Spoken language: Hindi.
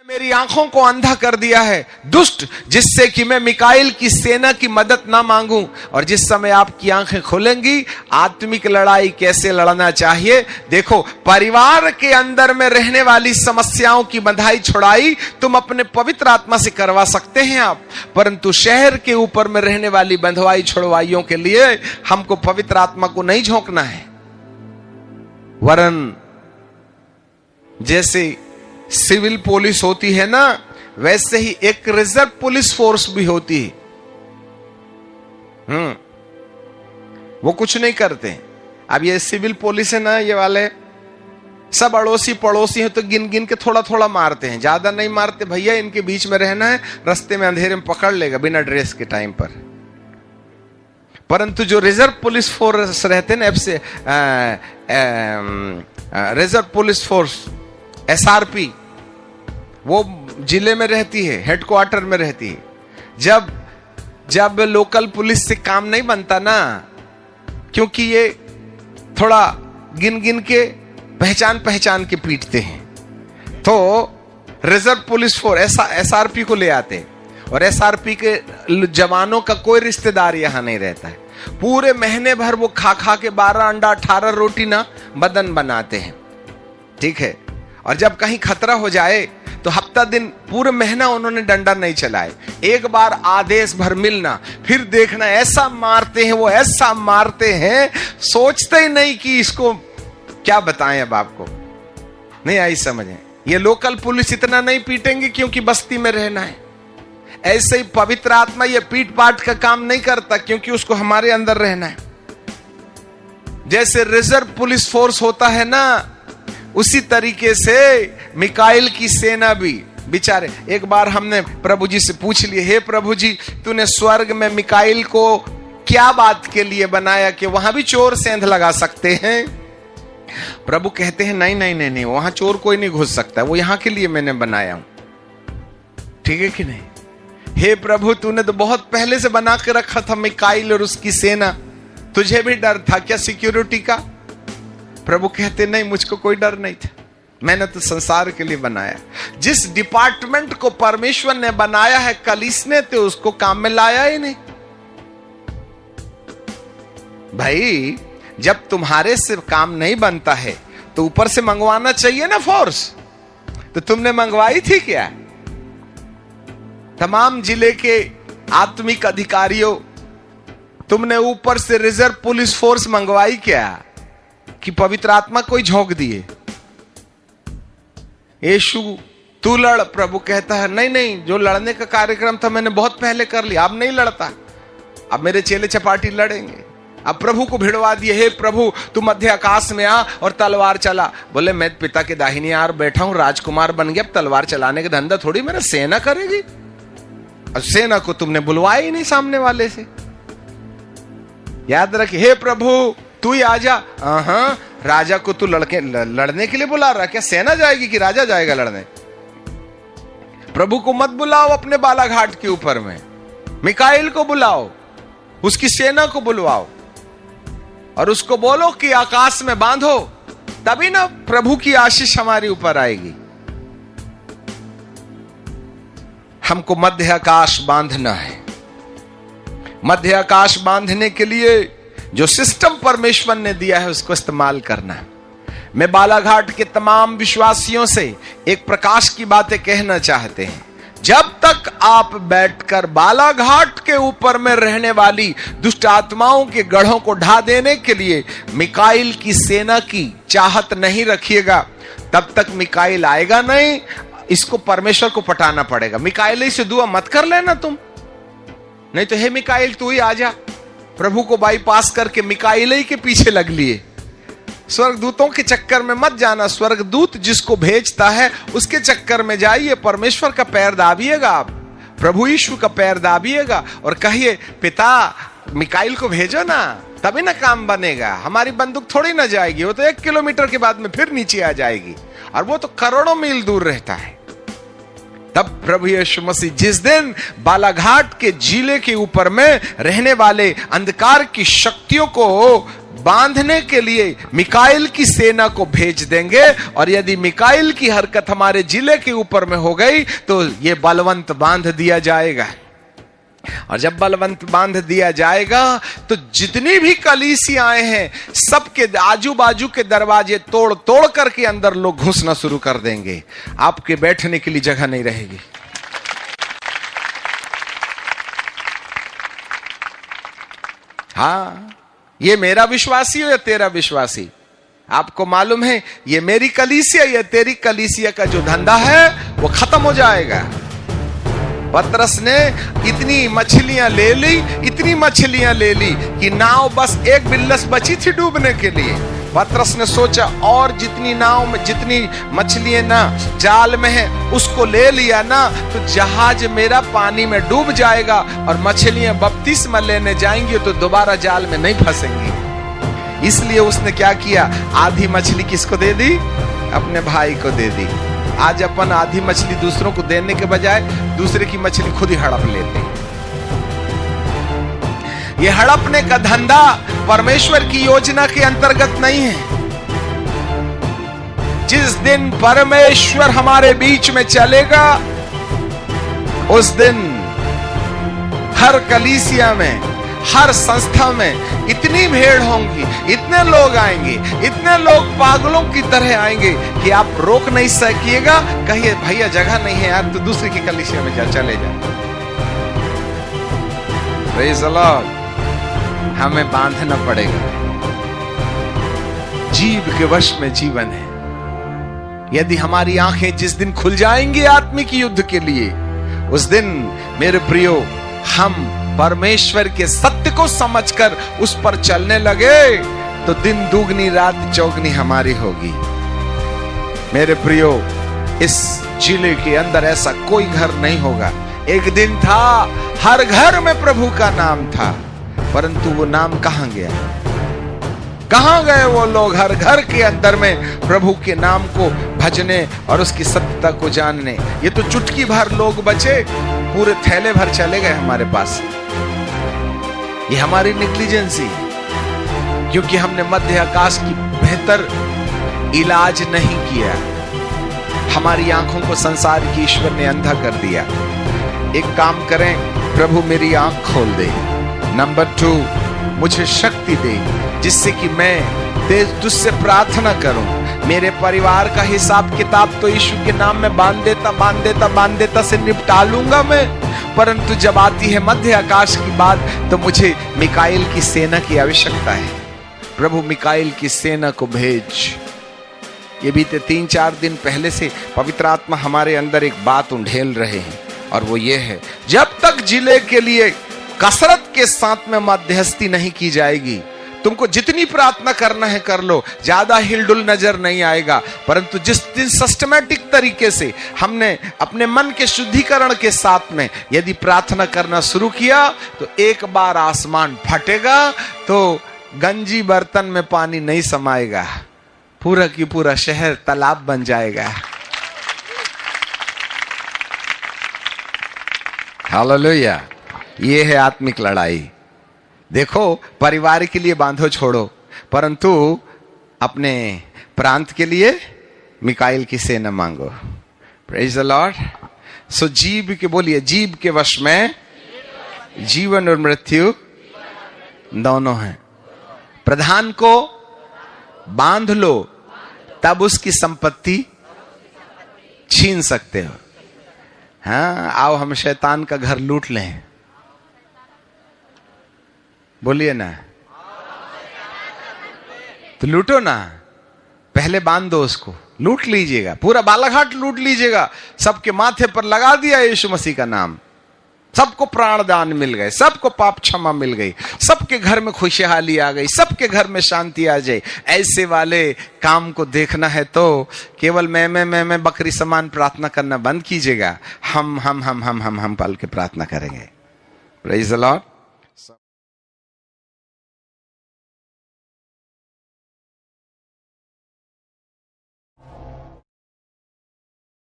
मेरी आंखों को अंधा कर दिया है दुष्ट, जिससे कि मैं मिकाइल की सेना की मदद ना मांगूं। और जिस समय आपकी आंखें खुलेंगी, आत्मिक लड़ाई कैसे लड़ना चाहिए। देखो, परिवार के अंदर में रहने वाली समस्याओं की बंधाई छुड़ाई तुम अपने पवित्र आत्मा से करवा सकते हैं आप, परंतु शहर के ऊपर में रहने वाली बंधवाई छुड़वाइयों के लिए हमको पवित्र आत्मा को नहीं झोंकना है। वरन जैसे सिविल पुलिस होती है ना, वैसे ही एक रिजर्व पुलिस फोर्स भी होती है। वो कुछ नहीं करते। अब ये सिविल पुलिस है ना, ये वाले सब अड़ोसी पड़ोसी हैं तो गिन गिन के थोड़ा थोड़ा मारते हैं, ज्यादा नहीं मारते। भैया इनके बीच में रहना है, रास्ते में अंधेरे में पकड़ लेगा बिना ड्रेस के टाइम पर। परंतु जो रिजर्व पुलिस फोर्स रहते हैं ना, से रिजर्व पुलिस फोर्स SRP, वो जिले में रहती है, हेडक्वार्टर में रहती है। जब लोकल पुलिस से काम नहीं बनता ना, क्योंकि ये थोड़ा गिन गिन के पहचान के पीटते हैं, तो रिजर्व पुलिस फोर्स SRP को ले आते हैं। और SRP के जवानों का कोई रिश्तेदार यहां नहीं रहता है। पूरे महीने भर वो खा खा के 12 अंडा 18 रोटी ना बदन बनाते हैं, ठीक है। और जब कहीं खतरा हो जाए तो हफ्ता दिन पूरे महीना उन्होंने डंडा नहीं चलाए। एक बार आदेश भर मिलना, फिर देखना ऐसा मारते हैं, वो ऐसा मारते हैं, सोचते ही नहीं कि इसको क्या बताएं। अब आपको नहीं आई समझे। ये लोकल पुलिस इतना नहीं पीटेंगे क्योंकि बस्ती में रहना है। ऐसे ही पवित्र आत्मा ये पीट पाट का काम नहीं करता, क्योंकि उसको हमारे अंदर रहना है। जैसे रिजर्व पुलिस फोर्स होता है ना, उसी तरीके से मिकाइल की सेना भी बेचारे। एक बार हमने प्रभु जी से पूछ लिए, हे प्रभु जी, तूने स्वर्ग में मिकाइल को क्या बात के लिए बनाया कि वहां भी चोर सेंध लगा सकते हैं। प्रभु कहते हैं नहीं नहीं नहीं नहीं, वहां चोर कोई नहीं घुस सकता, वो यहां के लिए मैंने बनाया हूं, ठीक है कि नहीं। हे प्रभु, तूने तो बहुत पहले से बना के रखा था मिकाइल और उसकी सेना, तुझे भी डर था क्या सिक्योरिटी का। प्रभु कहते नहीं, मुझको कोई डर नहीं था, मैंने तो संसार के लिए बनाया। जिस डिपार्टमेंट को परमेश्वर ने बनाया है कलीसिया, तो उसको काम में लाया ही नहीं। भाई, जब तुम्हारे से काम नहीं बनता है तो ऊपर से मंगवाना चाहिए ना फोर्स। तो तुमने मंगवाई थी क्या? तमाम जिले के आत्मिक अधिकारियों, तुमने ऊपर से रिजर्व पुलिस फोर्स मंगवाई क्या कि पवित्र आत्मा कोई झोंक दिए? यीशु तू लड़, प्रभु कहता है नहीं नहीं, जो लड़ने का कार्यक्रम था मैंने बहुत पहले कर लिया, अब नहीं लड़ता, अब मेरे चेले चपाटी लड़ेंगे। अब प्रभु को भिड़वा दिए, हे प्रभु तू मध्य आकाश में आ और तलवार चला। बोले मैं पिता के दाहिनी ओर बैठा हूं, राजकुमार बन गया, अब तलवार चलाने का धंधा थोड़ी मेरा सेना करेगी। और सेना को तुमने बुलवाया ही नहीं सामने वाले से। याद रखिए, हे प्रभु तू ही आजा। हाँ, राजा को तू लड़ने के लिए बुला रहा, क्या सेना जाएगी कि राजा जाएगा लड़ने? प्रभु को मत बुलाओ अपने बालाघाट के ऊपर में, मिकाइल को बुलाओ, उसकी सेना को बुलवाओ और उसको बोलो कि आकाश में बांधो, तभी ना प्रभु की आशीष हमारे ऊपर आएगी। हमको मध्य आकाश बांधना है। मध्य आकाश बांधने के लिए जो सिस्टम परमेश्वर ने दिया है उसको इस्तेमाल करना है। मैं बालाघाट के तमाम विश्वासियों से एक प्रकाश की बातें कहना चाहते हैं। जब तक आप बैठकर बालाघाट के ऊपर में रहने वाली दुष्ट आत्माओं के गढ़ों को ढा देने के लिए मिकाइल की सेना की चाहत नहीं रखिएगा, तब तक मिकाइल आएगा नहीं। इसको परमेश्वर को पटाना पड़ेगा। मिकाइल ही से दुआ मत कर लेना तुम, नहीं तो हे मिकाइल तू ही आजा। प्रभु को बाईपास करके मिकाइल ही के पीछे लग लिए। स्वर्गदूतों के चक्कर में मत जाना। स्वर्गदूत जिसको भेजता है उसके चक्कर में जाइए। परमेश्वर का पैर दाबिएगा, आप प्रभु यीशु का पैर दाबिएगा और कहिए पिता मिकाइल को भेजो ना, तभी ना काम बनेगा। हमारी बंदूक थोड़ी ना जाएगी, वो तो 1 किलोमीटर के बाद में फिर नीचे आ जाएगी, और वो तो करोड़ों मील दूर रहता है। तब प्रभु यीशु मसीह जिस दिन बालाघाट के जिले के ऊपर में रहने वाले अंधकार की शक्तियों को बांधने के लिए मिकाइल की सेना को भेज देंगे, और यदि मिकाइल की हरकत हमारे जिले के ऊपर में हो गई तो ये बलवंत बांध दिया जाएगा। और जब बलवंत बांध दिया जाएगा तो जितनी भी कलीसियाएं हैं सबके आजू बाजू के दरवाजे तोड़ तोड़ करके अंदर लोग घुसना शुरू कर देंगे। आपके बैठने के लिए जगह नहीं रहेगी। हाँ, ये मेरा विश्वासी हो या तेरा विश्वासी, आपको मालूम है ये मेरी कलीसिया या तेरी कलीसिया का जो धंधा है वो खत्म हो जाएगा। पतरस ने इतनी मछलियां ले ली, इतनी मछलियां ले ली कि नाव बस एक बिल्लस बची थी डूबने के लिए। पतरस ने सोचा और जितनी नाव में जितनी मछलियां ना जाल में है उसको ले लिया ना तो जहाज मेरा पानी में डूब जाएगा और मछलियां बपतिस्मा लेने जाएंगी तो दोबारा जाल में नहीं फंसेंगी। इसलिए उसने क्या किया, आधी मछली किसको दे दी, अपने भाई को दे दी। आज अपन आधी मछली दूसरों को देने के बजाय दूसरे की मछली खुद ही हड़प लेते हैं। ये हड़पने का धंधा परमेश्वर की योजना के अंतर्गत नहीं है। जिस दिन परमेश्वर हमारे बीच में चलेगा उस दिन हर कलीसिया में, हर संस्था में इतनी भीड़ होंगी, इतने लोग आएंगे, इतने लोग पागलों की तरह आएंगे कि आप रोक नहीं सकिएगा। कहिए भैया जगह नहीं है यार, तो दूसरे की कलीसिया में जा, चले जा। Praise the Lord. हमें बांधना पड़ेगा। जीव के वश में जीवन है। यदि हमारी आंखें जिस दिन खुल जाएंगी आत्मिक युद्ध के लिए, उस दिन मेरे प्रियो हम परमेश्वर के सत्य को समझकर उस पर चलने लगे तो दिन दुगनी रात चौगनी हमारी होगी। मेरे प्रियो, इस जिले के अंदर ऐसा कोई घर नहीं होगा। एक दिन था हर घर में प्रभु का नाम था, परंतु वो नाम कहां गया? कहां गए वो लोग हर घर के अंदर में प्रभु के नाम को भजने और उसकी सत्यता को जानने? ये तो चुटकी भर लोग बचे, पूरे थैले भर चले गए हमारे पास। ये हमारी नेग्लिजेंसी, क्योंकि हमने मध्य आकाश की बेहतर इलाज नहीं किया। हमारी आंखों को संसार की ईश्वर ने अंधा कर दिया। एक काम करें, प्रभु मेरी आंख खोल दे। नंबर 2, मुझे शक्ति दे जिससे कि मैं तुझसे प्रार्थना करूं। मेरे परिवार का हिसाब किताब तो यीशु के नाम में बांध देता से निपटा लूंगा मैं, परंतु जब आती है मध्य आकाश की बात तो मुझे मिकाइल की सेना की आवश्यकता है। प्रभु मिकाइल की सेना को भेज। ये बीते 3-4 दिन पहले से पवित्र आत्मा हमारे अंदर एक बात उंडेल रहे हैं, और वो ये है, जब तक जिले के लिए कसरत के साथ में मध्यस्थी नहीं की जाएगी, तुमको जितनी प्रार्थना करना है कर लो, ज्यादा हिलडुल नजर नहीं आएगा। परंतु जिस दिन सिस्टमैटिक तरीके से हमने अपने मन के शुद्धिकरण के साथ में यदि प्रार्थना करना शुरू किया तो एक बार आसमान फटेगा तो गंजी बर्तन में पानी नहीं समाएगा, पूरा की पूरा शहर तालाब बन जाएगा। हालेलुया। ये है आत्मिक लड़ाई। देखो, परिवार के लिए बांधो छोड़ो, परंतु अपने प्रांत के लिए मिकाइल की सेना मांगो। Praise the Lord. सो जीव के बोलिए, जीव के वश में जीवन और मृत्यु दोनों हैं। प्रधान को बांध लो तब उसकी संपत्ति छीन सकते हो। हाँ, आओ हम शैतान का घर लूट लें। बोलिए ना, तो लूटो ना, पहले बांध दो उसको, लूट लीजिएगा, पूरा बालाघाट लूट लीजिएगा। सबके माथे पर लगा दिया यीशु मसीह का नाम, सबको प्राण दान मिल गए, सबको पाप क्षमा मिल गई, सबके घर में खुशहाली आ गई, सबके घर में शांति आ जाए। ऐसे वाले काम को देखना है तो केवल मैं बकरी समान प्रार्थना करना बंद कीजिएगा। हम पल के प्रार्थना करेंगे। Praise the Lord.